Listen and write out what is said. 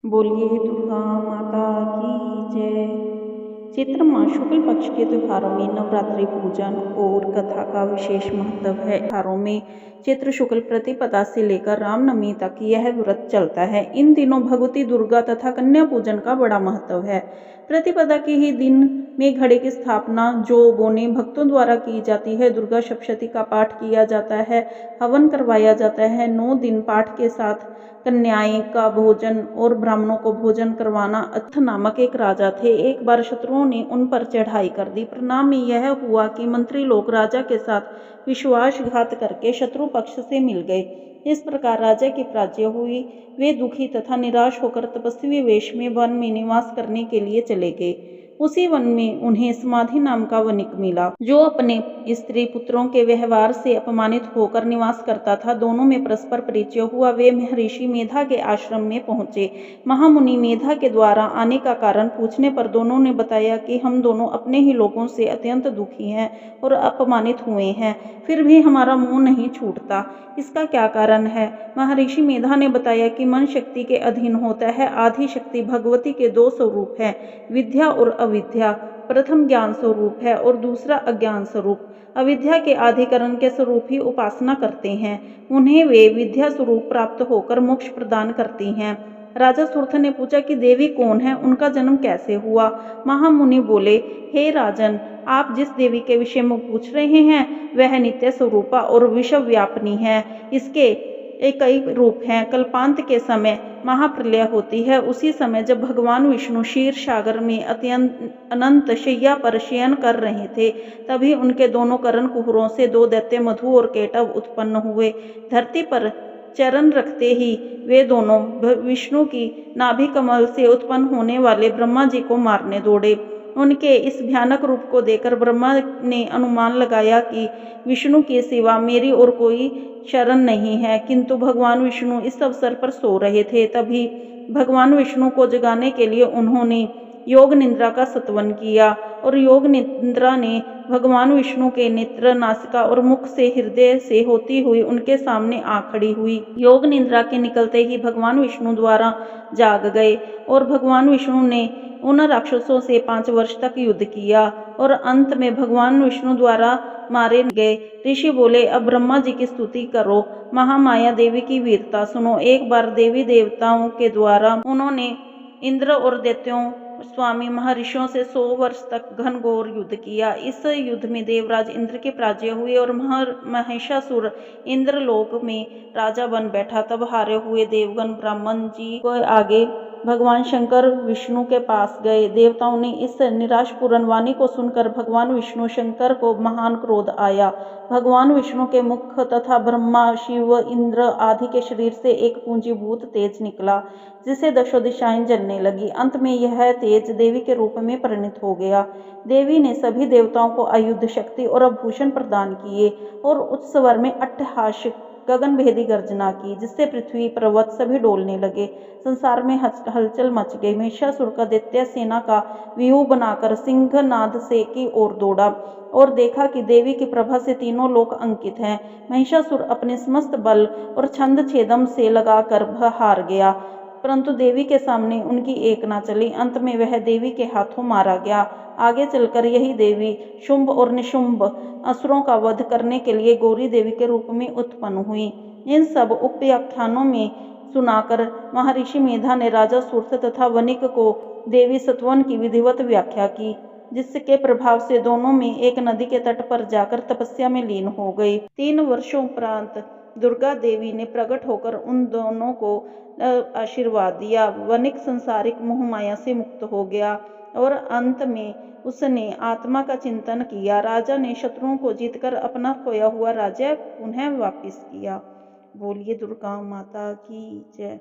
बोलिए दुर्गा माता की जय। चैत्र मास शुक्ल पक्ष के त्योहारों में नवरात्रि पूजन और कथा का विशेष महत्व है। त्योहारों में चैत्र शुक्ल प्रतिपदा से लेकर रामनवमी तक यह व्रत चलता है। इन दिनों भगवती दुर्गा तथा कन्या पूजन का बड़ा महत्व है। प्रतिपदा के ही दिन में घड़े की स्थापना जौ बोने भक्तों द्वारा की जाती है। दुर्गा सप्तशती का पाठ किया जाता है, हवन करवाया जाता है। 9 दिन पाठ के साथ कन्याएं का भोजन और ब्राह्मणों को भोजन करवाना। अत्थ नामक एक राजा थे। एक बार शत्रुओं ने उन पर चढ़ाई कर दी। परिणाम में यह हुआ कि मंत्री लोग राजा के साथ विश्वासघात करके शत्रु पक्ष से मिल गए। इस प्रकार राजा की पराजय हुई। वे दुखी तथा निराश होकर तपस्वी वेश में वन में निवास करने के लिए चले गए। उसी वन में उन्हें समाधि नाम का वणिक मिला, जो अपने स्त्री पुत्रों के व्यवहार से अपमानित होकर निवास करता था। दोनों में परस्पर परिचय हुआ। वे महर्षि मेधा के आश्रम में पहुंचे। महामुनि मेधा के द्वारा आने का कारण पूछने पर दोनों ने बताया कि हम दोनों अपने ही लोगों से अत्यंत दुखी हैं और अपमानित हुए हैं, फिर भी हमारा मोह नहीं छूटता। इसका क्या कारण है? महर्षि मेधा ने बताया कि मन शक्ति के अधीन होता है। आदि शक्ति भगवती के 2 स्वरूप हैं, विद्या और अविद्या। प्रथम ज्ञान स्वरूप है और दूसरा अज्ञान स्वरूप। अविद्या के अधिकरण के स्वरूप ही उपासना करते हैं। उन्हें वे विद्या स्वरूप प्राप्त होकर मोक्ष प्रदान करती हैं। राजा सुर्थ ने पूछा कि देवी कौन है, उनका जन्म कैसे हुआ? महामुनि बोले, हे राजन, आप जिस देवी के विषय में पूछ रहे हैं वह नित्य स्वरूपा और विश्व व्यापिनी है। इसके कई रूप हैं। कल्पांत के समय महाप्रलय होती है। उसी समय जब भगवान विष्णु क्षीर सागर में अनंत शैया पर शयन कर रहे थे, तभी उनके दोनों कर्ण कुहरों से 2 दैत्य मधु और केटव उत्पन्न हुए। धरती पर चरण रखते ही वे दोनों विष्णु की नाभि कमल से उत्पन्न होने वाले ब्रह्मा जी को मारने दौड़े। उनके इस भयानक रूप को देखकर ब्रह्मा ने अनुमान लगाया कि विष्णु के सिवा मेरी और कोई शरण नहीं है, किंतु भगवान विष्णु इस अवसर पर सो रहे थे। तभी भगवान विष्णु को जगाने के लिए उन्होंने योग निद्रा का सत्वन किया और योग निद्रा ने भगवान विष्णु के नेत्र, नासिका और मुख से हृदय से होती हुई उनके सामने आ खड़ी हुई। योग निद्रा के निकलते ही भगवान विष्णु द्वारा जाग गए और भगवान विष्णु ने उन राक्षसों से 5 वर्ष तक युद्ध किया और अंत में भगवान विष्णु द्वारा मारे गए। ऋषि बोले, अब ब्रह्मा जी की स्तुति करो, महामाया देवी की वीरता सुनो। एक बार देवी देवताओं के द्वारा उन्होंने इंद्र और दैत्यों स्वामी महर्षियों से 100 वर्ष तक घनघोर युद्ध किया। इस युद्ध में देवराज इंद्र की पराजय हुई और महिषासुर इंद्रलोक में राजा बन बैठा। तब हारे हुए देवगण ब्रह्मन जी को आगे भगवान शंकर विष्णु के पास गए। देवताओं ने इस निराशपूर्ण वाणी को सुनकर भगवान विष्णु शंकर को महान क्रोध आया। भगवान विष्णु के मुख तथा ब्रह्मा, शिव, इंद्र आदि के शरीर से एक पूंजीभूत तेज निकला, जिसे 10 दिशाएं जलने लगी। अंत में यह तेज देवी के रूप में परिणत हो गया। देवी ने सभी देवताओं को आयुध, शक्ति और आभूषण प्रदान किए और उच्च स्वर में अट्टहास गगनभेदी गर्जना की, जिससे पृथ्वी, पर्वत सभी डोलने लगे। संसार में हलचल मच गई। महिषासुर का दैत्य सेना का व्यूह बनाकर सिंहनाद से की ओर दौड़ा और देखा कि देवी की प्रभा से तीनों लोक अंकित हैं। महिषासुर अपने समस्त बल और छंद छेदम से लगाकर हार गया, परंतु देवी के सामने उनकी एक न चली। अंत में वह देवी के हाथों मारा गया। आगे चलकर यही देवी शुंभ और निशुंभ असुरों का वध करने के लिए गौरी देवी के रूप में उत्पन्न हुई। इन सब उपाख्यानों में सुनाकर महर्षि मेधा ने राजा सुर्थ तथा वणिक को देवी सत्वन की विधिवत व्याख्या की, जिसके प्रभाव से दोनों में एक नदी के तट पर जाकर तपस्या में लीन हो गई। 3 वर्षों उपरांत दुर्गा देवी ने प्रकट होकर उन दोनों को आशीर्वाद दिया। वणिक संसारिक मोह माया से मुक्त हो गया और अंत में उसने आत्मा का चिंतन किया। राजा ने शत्रुओं को जीतकर अपना खोया हुआ राज्य पुनः वापिस किया। बोलिए दुर्गा माता की जय।